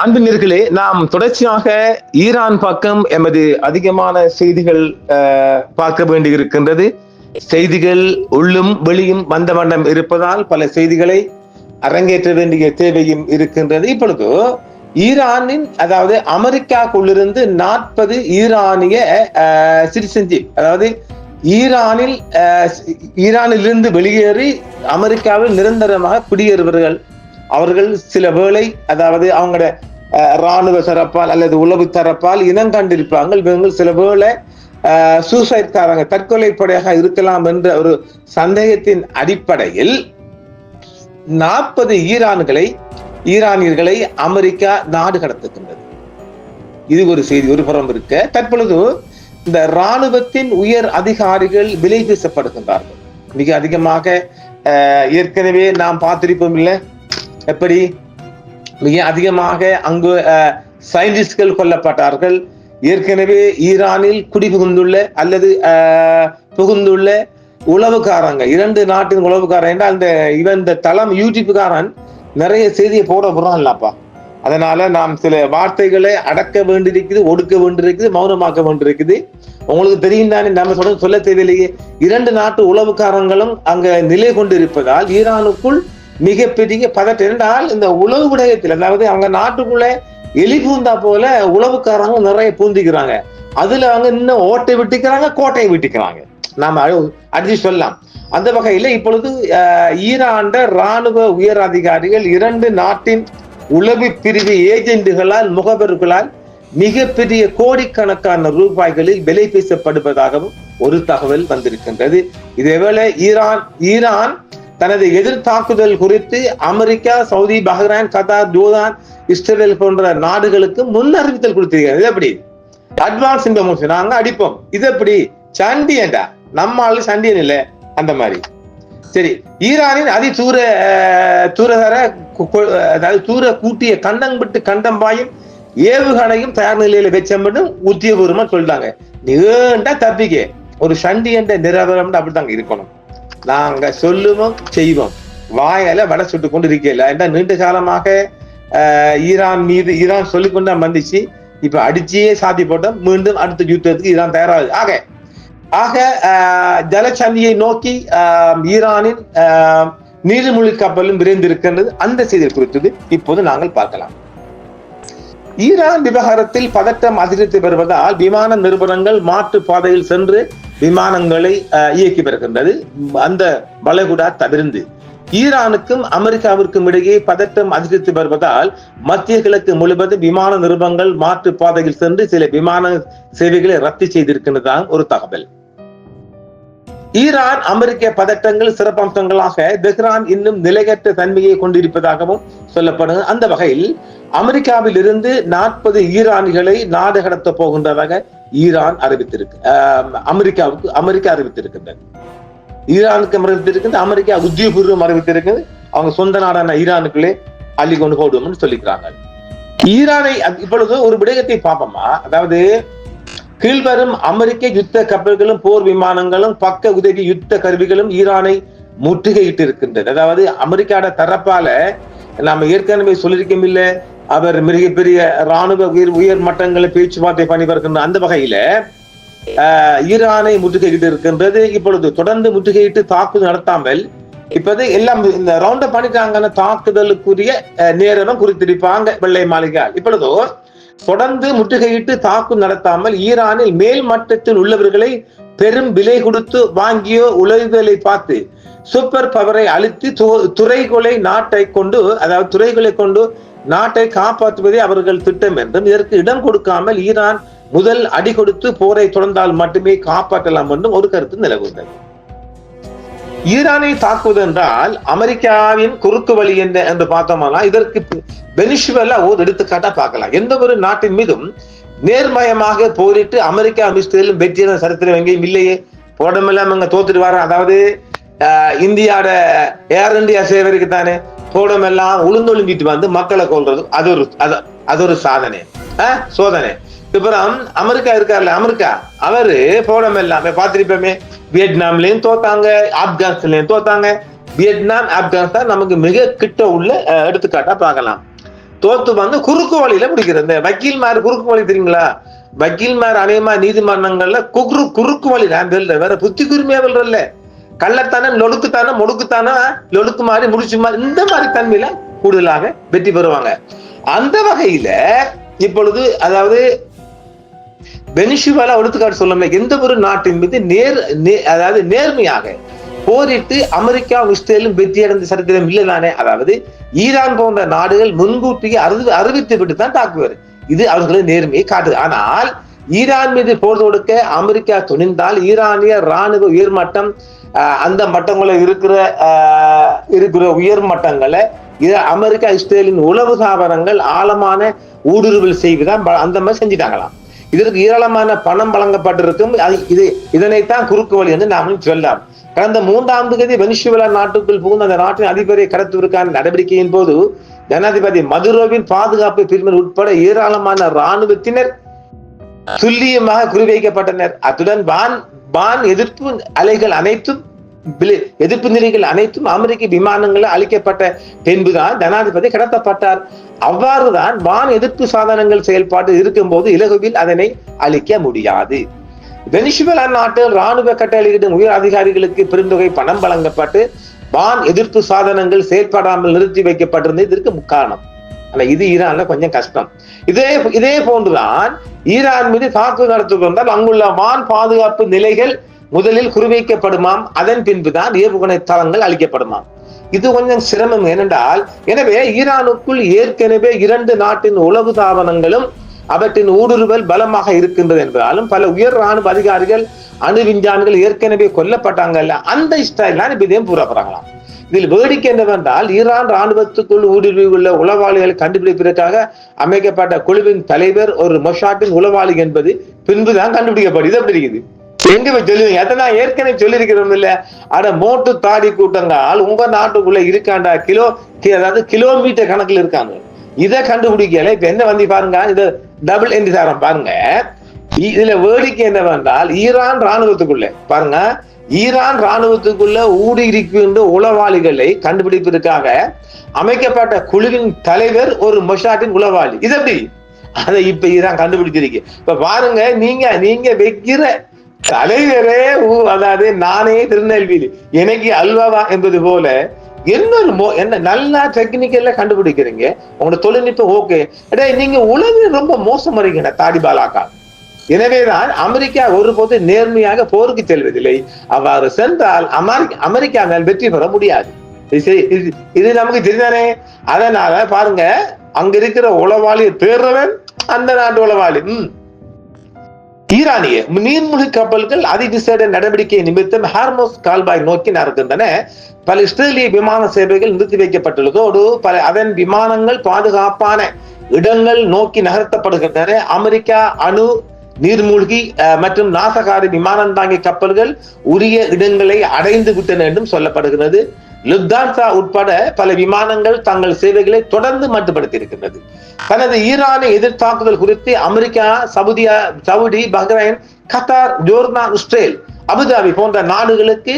அன்பினர்களே, நாம் தொடர்ச்சியாக ஈரான் பக்கம் எமது அதிகமான செய்திகள் பார்க்க வேண்டியிருக்கின்றது. செய்திகள் உள்ளும் வெளியும் வந்த வண்ணம் இருப்பதால் பல செய்திகளை அரங்கேற்ற வேண்டிய தேவையும் இருக்கின்றது. இப்பொழுது ஈரானின், அதாவது அமெரிக்காக்குள்ளிருந்து 40 ஈரானிய சிட்டிசன்ஷிப், அதாவது ஈரானிலிருந்து வெளியேறி அமெரிக்காவில் நிரந்தரமாக குடியேறுவர்கள். அவர்கள் சில வேளை, அதாவது அவங்களோட இராணுவ தரப்பால் அல்லது உளவு தரப்பால் இனம் கண்டிருப்பாங்க. இவங்கள் சில வேளை சூசைட்காரங்க, தற்கொலை படையாக இருக்கலாம் என்ற ஒரு சந்தேகத்தின் அடிப்படையில் 40 ஈரானியர்களை அமெரிக்கா நாடு கடத்துகின்றது. இது ஒரு செய்தி ஒரு புறம் இருக்க, தற்பொழுது இந்த இராணுவத்தின் உயர் அதிகாரிகள் விலை பேசப்படுகின்றார்கள். மிக அதிகமாக ஏற்கனவே நாம் பார்த்திருப்போம் இல்லை, எப்படி மிக அதிகமாக அங்கு சயின்டிஸ்ட்கள் கொல்லப்பட்டார்கள். ஏற்கனவே ஈரானில் குடிபுகுந்துள்ள அல்லது புகுந்துள்ள உளவுக்காரங்க, 2 நாட்டின் உளவுக்காரன், அந்த இந்த தளம் யூடியூப்காரன் நிறைய செய்தியை போடப்படாப்பா. அதனால நாம் சில வார்த்தைகளை அடக்க வேண்டியிருக்குது, ஒடுக்க வேண்டியிருக்குது, மௌனமாக்க வேண்டியிருக்குது. உங்களுக்கு தெரியும் தானே, நம்ம சொல்ல தேவையில்லையே. 2 நாட்டு உளவுக்காரங்களும் அங்க நிலை கொண்டிருப்பதால் ஈரானுக்குள் மிகப்பெரிய பதட்டம். என்றால் இந்த உளவு விடயத்தில், அதாவது அவங்க நாட்டுக்குள்ள எலி பூந்தா போல உளவுக்காரங்க நிறைய பூந்திக்கிறாங்க. அதுல அவங்க இன்னும் ஓட்டை விட்டுக்கிறாங்க, கோட்டையை விட்டுக்கிறாங்க. நாம அடிச்சு சொல்லலாம். அந்த வகையில இப்பொழுது ஈரான் இராணுவ உயர் அதிகாரிகள் 2 நாட்டின் உளவு பிரிவு ஏஜென்ட்டுகளால், முகவர்களால் மிகப்பெரிய கோடிக்கணக்கான ரூபாய்களில் விலை பேசப்படுவதாகவும் ஒரு தகவல் வந்திருக்கின்றது. இதேவேளை ஈரான் தனது எதிர் தாக்குதல் குறித்து America, Saudi, Bahrain, Qatar, Jordan, Israel போன்ற நாடுகளுக்கு முன் அறிவித்தல் கொடுத்திருக்கிறது. இது எப்படி அட்வான்ஸ் இன்ஃபர்மேஷன் நாங்க அடிப்போம். இது எப்படி சண்டியன்டா, நம்ம ஆளு சண்டியன் இல்லை அந்த மாதிரி. சரி, ஈரானின் தூர கூட்டிய கண்டம்பிட்டு கண்டம்பாயும் ஏவுகணையும் தயார் நிலையில வச்சோம்னு உத்தியோகபூர்வமா சொல்லிட்டாங்க. நீண்டா தப்பிக்க ஒரு சண்டியன் நிரபரம் அப்படித்தாங்க இருக்கணும். நாங்க சொல்லுவோம், செய்வோம், வாயால வடை சுட்டு கொண்டு இருக்கல. ஏன்னா நீண்ட காலமாக ஈரான் சொல்லிக்கொண்டா வந்துச்சு. இப்ப அடிச்சே சாத்தி போட்டோம். மீண்டும் அடுத்த யுத்தத்துக்கு ஈரான் தயாராகுது. ஆக ஜலச்சந்தியை நோக்கி ஈரானின் நீர்மூழ்கி கப்பலும் விரைந்திருக்கின்றது. அந்த செய்தி குறித்தது இப்போது நாங்கள் பார்க்கலாம். ஈரான் விவகாரத்தில் பதட்டம் அதிகரித்து வருவதால் விமான நிறுவனங்கள் மாற்று பாதையில் சென்று விமானங்களை இயக்கி வருகின்றது. அந்த வளைகுடா தவிர்ந்து ஈரானுக்கும் அமெரிக்காவிற்கும் இடையே பதட்டம் அதிகரித்து வருவதால் மத்திய கிழக்கு முழுவதும் விமான நிறுவனங்கள் மாற்று பாதையில் சென்று சில விமான சேவைகளை ரத்து செய்திருக்கின்றதாக ஒரு தகவல். ஈரான் அமெரிக்க பதட்டங்கள் சிறப்பம்சங்களாக தெஹ்ரான் இன்னும் நிலையற்ற தன்மையை கொண்டிருப்பதாகவும் சொல்லப்படுகிறது. அந்த வகையில் அமெரிக்காவில் இருந்து 40 ஈரானிகளை நாடு கடத்த போகின்றதாக ஈரான் அமெரிக்கா அறிவித்திருக்கின்றது. ஈரானுக்கு அறிவித்திருக்கிறது, அமெரிக்கா உத்தியோகபூர்வம் அறிவித்திருக்கிறது. அவங்க சொந்த நாடான ஈரானுக்குள்ளே அள்ளி கொண்டு போடுவோம்னு சொல்லிக்கிறாங்க. ஈரானை இப்பொழுது ஒரு விடயத்தை பார்ப்போமா, அதாவது கீழ்வரும் அமெரிக்க யுத்த கப்பல்களும் போர் விமானங்களும் பக்க உதவி யுத்த கருவிகளும் ஈரானை முற்றுகையிட்டு இருக்கின்றது. அதாவது அமெரிக்காட தரப்பால நாம ஏற்கனவே சொல்லியிருக்கோம் இல்ல, அவர் மிகப்பெரிய இராணுவ உயர் மட்டங்களை பேச்சுவார்த்தை பண்ணி வருகின்ற அந்த வகையில ஈரானை முற்றுகையிட்டு இருக்கின்றது. இப்பொழுது தொடர்ந்து முற்றுகையிட்டு தாக்குதல் நடத்தாமல் இப்போது எல்லாம் இந்த ரவுண்ட பண்ணிட்டாங்க. தாக்குதலுக்குரிய நேரம் குறித்திருப்பாங்க வெள்ளை மாளிகை. இப்பொழுது தொடர்ந்து முற்றுகையிட்டு தாக்குதல் நடத்தாமல் ஈரானில் மேல் மட்டத்தில் உள்ளவர்களை பெரும் விலை கொடுத்து வாங்கியோ உலகுகளை பார்த்து சூப்பர் பவரை அளித்து துறைகளை கொண்டு நாட்டை காப்பாற்றுவதே அவர்கள் திட்டம் என்றும், இதற்கு இடம் கொடுக்காமல் ஈரான் முதல் அடி கொடுத்து போரை தொடர்ந்தால் மட்டுமே காப்பாற்றலாம் என்றும் ஒரு கருத்து நிலவுகிறது. ஈரானை தாக்குவது என்றால் அமெரிக்காவின் குறுக்கு வழி என்று பார்த்தோம்னா இதற்கு வெனிசுவேலா ஒரு எடுத்துக்காட்டா பார்க்கலாம். எந்த ஒரு நாட்டின் மீதும் நேர்மயமாக போரிட்டு அமெரிக்கா இஸ்ரேலும் வெற்றியான சரித்திரம் எங்கேயும் இல்லையே. போடமெல்லாம் அங்க தோத்துட்டு வர, அதாவது இந்தியாவோட ஏர் இந்தியா சேவைக்கு தானே போடமெல்லாம் உளுந்தொழுங்கிட்டு வந்து மக்களை கொள்றது, அது ஒரு சாதனை, சோதனை. அப்புறம் அமெரிக்கா இருக்காருல்ல, அவரு போடம் எல்லாமே பார்த்திருப்போமே, வியட்நாம்லயும் தோத்தாங்க, ஆப்கானிஸ்தான்லயும் தோத்தாங்க. வியட்நாம், ஆப்கானிஸ்தான் நமக்கு மிக கிட்ட உள்ள எடுத்துக்காட்டா பார்க்கலாம். தோத்து வந்து குறுக்கு வழியில பிடிக்கிறது. இந்த வக்கீல்மார் குறுக்கு வழி தெரியுங்களா? வக்கீல்மார் அநேகமா நீதிமன்றங்கள்ல குறுக்கு வழி வேற புத்தி குருமையா இல்ல, கள்ளத்தானே நொடுக்குத்தானே முடுக்குத்தானே லொடுக்கு மாதிரி முடிச்சு மாதிரி இந்த மாதிரி தன்மையில கூடுதலாக வெற்றி பெறுவாங்க. அந்த வகையில இப்பொழுது அதாவது வெனிசுவேலா எடுத்துக்காட்டு சொல்ல, எந்த ஒரு நாட்டின் மீது அதாவது நேர்மையாக போரிட்டு அமெரிக்காவும் இஸ்ரேலும் வெற்றி அடைந்த சரித்திரம் இல்லைதானே. அதாவது ஈரான் போன்ற நாடுகள் முன்கூட்டியே அறிவித்து விட்டு தான் தாக்குவார். இது அவர்களது நேர்மையை காட்டுது. ஆனால் ஈரான் மீது போர் தொடுக்க அமெரிக்கா துணிந்தால் ஈரானிய ராணுவ உயர்மட்டம் அந்த மட்டங்களை இருக்கிற உயர் மட்டங்களை அமெரிக்கா இஸ்ரேலின் உளவு தாவரங்கள் ஆழமான ஊடுருவல் செய்வதான் அந்த மாதிரி செஞ்சுட்டாங்களாம். இதற்கு ஏராளமான பணம் வழங்கப்பட்டிருக்கும். இதனைத்தான் குறுக்கு வழி என்று நாமும் சொல்லலாம். கடந்த 3ஆம் தேதி வெனிசுவேலா நாட்டுக்குள் புகுந்த அந்த நாட்டின் அதிபரை கடத்துவதற்கான நடவடிக்கையின் போது ஜனாதிபதி மதுரோவின் பாதுகாப்பு பிரிவினர் உட்பட ஏராளமான இராணுவத்தினர் துல்லியமாக குறிவைக்கப்பட்டனர். அத்துடன் வான் எதிர்ப்பு அலைகள் அனைத்தும் எதிர்ப்பு நிலைகள் அனைத்தும் அமெரிக்க விமானங்கள் அளிக்கப்பட்ட பின்புதான் ஜனாதிபதி கடத்தப்பட்டார். அவ்வாறுதான் வான் எதிர்ப்பு சாதனங்கள் செயல்பாடு இருக்கும் போது இலகுவில் அதனை அளிக்க முடியாது. வெனிசுவேலா நாட்டில் ராணுவ கட்டளையிடும் உயர் அதிகாரிகளுக்கு பெருந்தொகை பணம் வழங்கப்பட்டு வான் எதிர்ப்பு சாதனங்கள் செயல்படாமல் நிறுத்தி வைக்கப்பட்டிருந்தது இதற்கு காரணம். ஆனா இது ஈரான்ல கொஞ்சம் கஷ்டம். இதே போன்றுதான் ஈரான் மீது தாக்குதல் நடத்தி வந்தால் அங்குள்ள வான் பாதுகாப்பு நிலைகள் முதலில் குறிவைக்கப்படுமாம். அதன் பின்புதான் ஏவுகணை தளங்கள் அளிக்கப்படுமாம். இது கொஞ்சம் சிரமம். ஏனென்றால் எனவே ஈரானுக்குள் ஏற்கனவே 2 நாட்டின் உளவு தாவனங்களும் அவற்றின் ஊடுருவல் பலமாக இருக்கின்றது என்பதாலும் பல உயர் ராணுவ அதிகாரிகள் அணு விஞ்ஞானிகள் ஏற்கனவே கொல்லப்பட்டாங்கல்ல, அந்த ஸ்டைல் இப்படியும் கூறப்படுறாங்களாம். இதில் வேடிக்கை என்னவென்றால் ஈரான் ராணுவத்துக்குள் ஊடுருவி உள்ள உளவாளிகளை கண்டுபிடிப்பதற்காக அமைக்கப்பட்ட குழுவின் தலைவர் ஒரு மொசாட்டின் உளவாளி என்பது பின்புதான் கண்டுபிடிக்கப்படுது. அப்படி இருக்குது. எங்க போய் சொல்லுவீங்க? அதை ஏற்கனவே சொல்லியிருக்கிறோம் இல்ல. ஆனா மோட்டு தாடி கூட்டங்கள் உங்க நாட்டுக்குள்ள இருக்காண்டா அதாவது கிலோமீட்டர் கணக்கில் இருக்காங்க. இதை கண்டுபிடிக்கல. இப்ப என்ன வந்து பாருங்க, இது டபுள் என்டிசாரம் பாருங்க. இதுல வேடிக்கை என்னவென்றால் ஈரான் ராணுவத்துக்குள்ள பாருங்க, ஈரான் ராணுவத்துக்குள்ள ஊடுருவிக்கின்ற உளவாளிகளை கண்டுபிடிப்பதற்காக அமைக்கப்பட்ட குழுவின் தலைவர் ஒரு மொசாட்டின் உளவாளி. இது எப்படி? அதை இப்ப ஈரான் கண்டுபிடிச்சிருக்கு. இப்ப பாருங்க, நீங்க வைக்கிற தலைவரே அதாவது நானே திருநெல்வேலி எனக்கு அல்வாவா என்பது போல என்ன நல்லா டெக்னிக்கல்ல கண்டுபிடிக்கிறீங்க. உங்களோட தொழில்நுட்பம் ஓகே. நீங்க உலக ரொம்ப மோசம் வரீங்க தாடிபாலாக்கா. எனவேதான் அமெரிக்கா ஒருபோது நேர்மையாக போருக்கு செல்வதில்லை. அவ்வாறு சென்றால் அமெரிக்கா மேல் வெற்றி பெற முடியாது. இது நமக்கு தெரிந்தானே. அதனால பாருங்க, அங்க இருக்கிற உளவாளி தேர்றவன் அந்த நாட்டு உளவாளி. ஈரானிய நீர்மூழ்கி கப்பல்கள் அதிவிசேட நடவடிக்கை நிமித்தம் ஹார்மோஸ் கால்வாய் நோக்கி நகர்கின்றன. பல இஸ்ரேலிய விமான சேவைகள் நிறுத்தி வைக்கப்பட்டுள்ளதோடு பல அதன் விமானங்கள் பாதுகாப்பான இடங்கள் நோக்கி நகர்த்தப்படுகின்றன. அமெரிக்கா அணு நீர்மூழ்கி மற்றும் நாசகாரி விமானம் தாங்கி கப்பல்கள் உரிய இடங்களை அடைந்து விட்டன என்றும் சொல்லப்படுகிறது. லுப்தான்சா உட்பட பல விமானங்கள் தங்கள் சேவைகளை தொடர்ந்து மட்டுப்படுத்தி இருக்கின்றது. தனது ஈரானிய எதிர்த்தாக்குதல் குறித்து America, Saudi, Bahrain, Qatar, Jordan, Israel, Abu Dhabi போன்ற நாடுகளுக்கு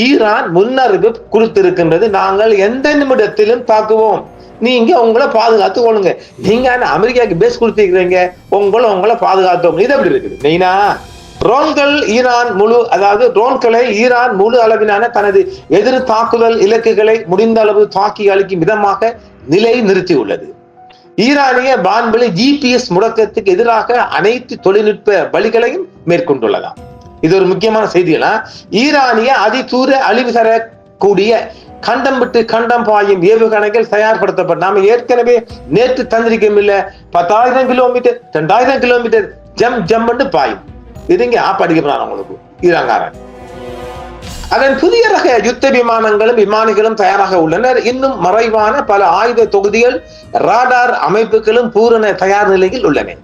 ஈரான் முன்னறிவு கொடுத்திருக்கின்றது. நாங்கள் எந்த நிமிடத்திலும் தாக்குவோம், நீங்க உங்களை பாதுகாத்து கொள்ளுங்க. நீங்க அமெரிக்காவுக்கு பேஸ் கொடுத்திருக்கிறீங்க, உங்களை பாதுகாத்தோம். இது எப்படி இருக்குது? மெயினா ட்ரோன்கள் ட்ரோன்களை ஈரான் முழு அளவிலான தனது எதிர் தாக்குதல் இலக்குகளை முடிந்த அளவு தாக்கி அளிக்கும் விதமாக நிலை நிறுத்தியுள்ளது. ஈரானிய வான்வெளி GPS முடக்கத்துக்கு எதிராக அனைத்து தொழில்நுட்ப வழிகளையும் மேற்கொண்டுள்ளதாம். இது ஒரு முக்கியமான செய்திகளா. ஈரானிய அதிதூர அழிவு தரக்கூடிய கண்டம் விட்டு கண்டம் பாயும் ஏவுகணைகள் தயார்படுத்தப்பட்ட நாம ஏற்கனவே நேற்று தந்திரிக்கும் இல்ல 10,000 கிலோமீட்டர் 2,000 கிலோமீட்டர் ஜம் பாயும். இதுங்க படிக்கிறான் உங்களுக்கு ஈரான்காரன். அதன் புதிய ரக யுத்த விமானிகளும் தயாராக உள்ளனர். இன்னும் மறைவான பல ஆயுத தொகுதிகள், ராடார் அமைப்புகளும் பூரண தயார் நிலையில் உள்ளன.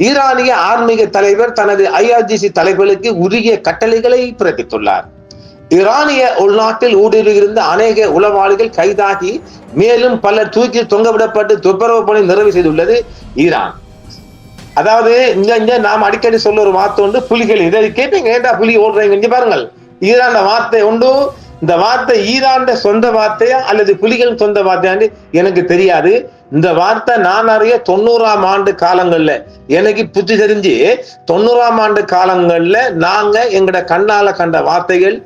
ஈரானிய ஆன்மீக தலைவர் தனது IRGC தலைவர்களுக்கு உரிய கட்டளைகளை பிறப்பித்துள்ளார். ஈரானிய உள்நாட்டில் ஊடுருவியிருந்த அநேக உளவாளிகள் கைதாகி மேலும் பலர் தூக்கி தொங்கவிடப்பட்டு துப்புரவு பணி நிறைவு செய்துள்ளது ஈரான். அதாவது இங்க நாம் அடிக்கடி சொல்ல ஒரு வார்த்தை உண்டு, புலிகள். இதை கேட்டீங்க, ஏண்டா புலி ஓடுறீங்க? பாருங்கள், ஈரான் வார்த்தை உண்டு, இந்த வார்த்தை ஈரான் சொந்த வார்த்தையா அல்லது புலிகள் சொந்த வார்த்தையான்னு எனக்கு தெரியாது. இந்த வார்த்தை நான் அறிய 90ஆம் ஆண்டு காலங்கள்ல எனக்கு புத்தி தெரிஞ்சு 90ஆம் ஆண்டு காலங்கள்ல நாங்க எங்கட கண்ணால கண்ட வார்த்தைகள்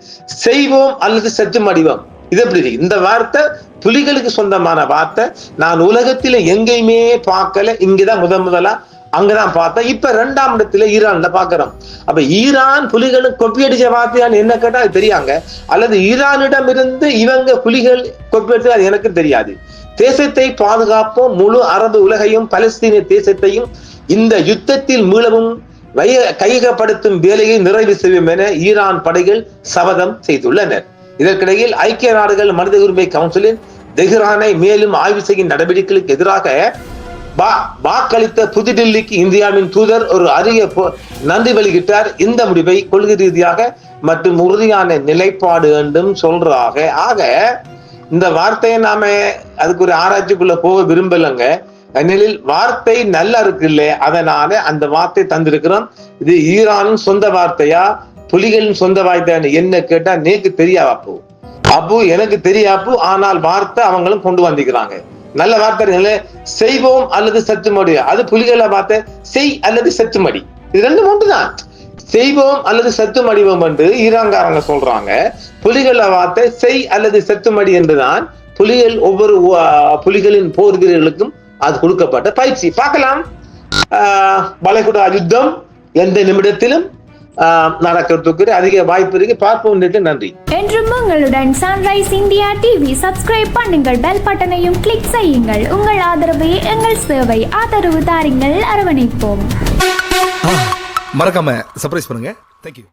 செய்வோம் அல்லது செத்து மடிவோம். இது எப்படி இந்த வார்த்தை புலிகளுக்கு சொந்தமான வார்த்தை. நான் உலகத்தில எங்கேயுமே பார்க்கல, இங்கதான் முதலா அங்கதான் பார்த்தேன். இப்ப 2ஆம் இடத்துல ஈரான்ல பாக்குறோம். அப்ப ஈரான் புலிகளுக்கு கொப்பி அடிச்ச வார்த்தையான்னு என்ன கேட்டா அது தெரியாங்க, அல்லது ஈரானிடம் இருந்து இவங்க புலிகள் கொப்பி அடிச்சது அது எனக்கு தெரியாது. தேசத்தை பாதுகாப்போம், முழு அரபு உலகையும் பலஸ்தீன தேசத்தையும் இந்த யுத்தத்தில் மீளவும் கையகப்படுத்தும் வேலையை நிறைவு செய்யும் என ஈரான் படைகள் சபதம் செய்துள்ளனர். இதற்கிடையில் ஐக்கிய நாடுகள் மனித உரிமை கவுன்சிலின் தெஹ்ரானை மேலும் ஆய்வு செய்யும் நடவடிக்கைகளுக்கு எதிராக வாக்களித்த புதுடில்லிக்கு இந்தியாவின் தூதர் ஒரு அரிய நன்றி வெளியிட்டார். இந்த முடிவை கொள்கை ரீதியாக மற்றும் உறுதியான நிலைப்பாடு என்றும் சொல்றாங்க. ஆக இந்த வார்த்தையை நாம அதுக்கு ஒரு ஆராய்ச்சிக்குள்ள போக விரும்பலங்க. நிலையில் வார்த்தை நல்லா இருக்கு இல்ல, அதனால அந்த வார்த்தை தந்திருக்கிறோம். இது ஈரானின் சொந்த வார்த்தையா புலிகளின் சொந்த வார்த்தையான்னு என்ன கேட்டா நேக்கு தெரியாது அப்பு எனக்கு தெரியாப்பு. ஆனால் வார்த்தை அவங்களும் கொண்டு வந்திருக்கிறாங்க. நல்ல வார்த்தை செய்வோம் அல்லது சத்துமடி, அது புலிகளை வார்த்தை செய் அல்லது சத்துமடி, இது 2 ஒன்றுதான். செய்வோம் அல்லது சத்துமடிவோம் என்று ஈரான்காரங்க சொல்றாங்க. புலிகளை வார்த்தை செய் அல்லது சத்துமடி என்றுதான் புலிகள் ஒவ்வொரு புலிகளின் போர் வீரர்களுக்கும் அது கொடுக்கப்பட்ட பயிற்சி. பார்க்கலாம், வளைகுடா யுத்தம் எந்த நிமிடத்திலும் நடக்கிறதுக்கு அதிக வாய்ப்பு இருக்கு. பார்ப்போம். நன்றி. என்றும் உங்களுடன் சன்ரைஸ் இந்தியா டிவி சப்ஸ்கிரைப் பண்ணுங்கள், பெல் பட்டனையும் கிளிக் செய்யுங்கள். உங்கள் ஆதரவே எங்கள் சேவை. ஆதரவு தாருங்கள், அரவணைப்போம். மறக்காம சர்ப்ரைஸ் பண்ணுங்க. தேங்க்யூ.